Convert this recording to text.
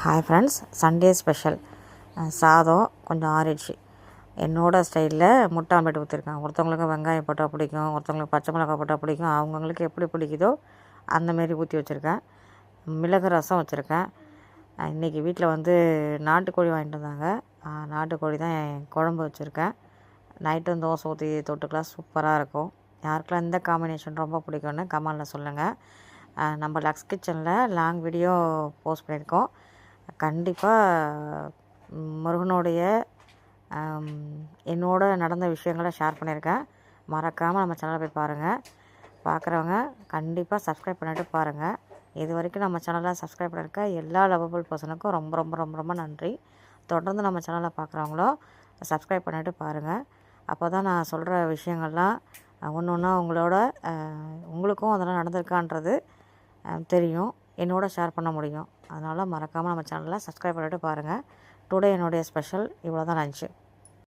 Hi friends, Sunday special சாதம் கொஞ்சம் ஆறிடுச்சு. என்னோடய ஸ்டைலில் முட்டை ஆம்லெட் ஊற்றிருக்கேன். ஒருத்தவங்களுக்கு வெங்காயம் போட்டால் பிடிக்கும், ஒருத்தவங்களுக்கு பச்சை மிளகாய் போட்டால் பிடிக்கும். அவங்கவுங்களுக்கு எப்படி பிடிக்குதோ அந்தமாரி ஊற்றி வச்சுருக்கேன். மிளகு ரசம் வச்சுருக்கேன். இன்றைக்கி வீட்டில் நாட்டுக்கோழி வாங்கிட்டு வந்தாங்க. நாட்டுக்கோழி தான் குழம்பு வச்சுருக்கேன். நைட்டும் தோசை ஊற்றி தொட்டுக்கலாம், சூப்பராக இருக்கும். யாருக்கெல்லாம் இந்த காம்பினேஷன் ரொம்ப பிடிக்கும்னு கமெண்டில் சொல்லுங்கள். நம்ம லக்ஸ் கிச்சனில் லாங் வீடியோ போஸ்ட் பண்ணியிருக்கோம். கண்டிப்பாக முருகனுடைய என்னோட நடந்த விஷயங்களை ஷேர் பண்ணியிருக்கேன். மறக்காமல் நம்ம சேனலை போய் பாருங்கள். பார்க்குறவங்க கண்டிப்பாக சப்ஸ்கிரைப் பண்ணிவிட்டு பாருங்கள். இது வரைக்கும் நம்ம சேனலை சப்ஸ்கிரைப் பண்ணியிருக்க எல்லா லவபிள் பர்சனுக்கும் ரொம்ப ரொம்ப ரொம்ப ரொம்ப நன்றி. தொடர்ந்து நம்ம சேனலை பார்க்குறவங்களோ சப்ஸ்கிரைப் பண்ணிவிட்டு பாருங்கள். அப்போ தான் நான் சொல்கிற விஷயங்கள்லாம் ஒன்று ஒன்றா உங்களுக்கும் அதெல்லாம் நடந்திருக்கான்றது தெரியும், என்னோட ஷேர் பண்ண முடியும். அதனால் மறக்காமல் நம்ம சேனலை சப்ஸ்கிரைப் பண்ணிவிட்டு பாருங்கள். டுடே என்னுடைய ஸ்பெஷல் இவ்வளோ தான் லஞ்சு.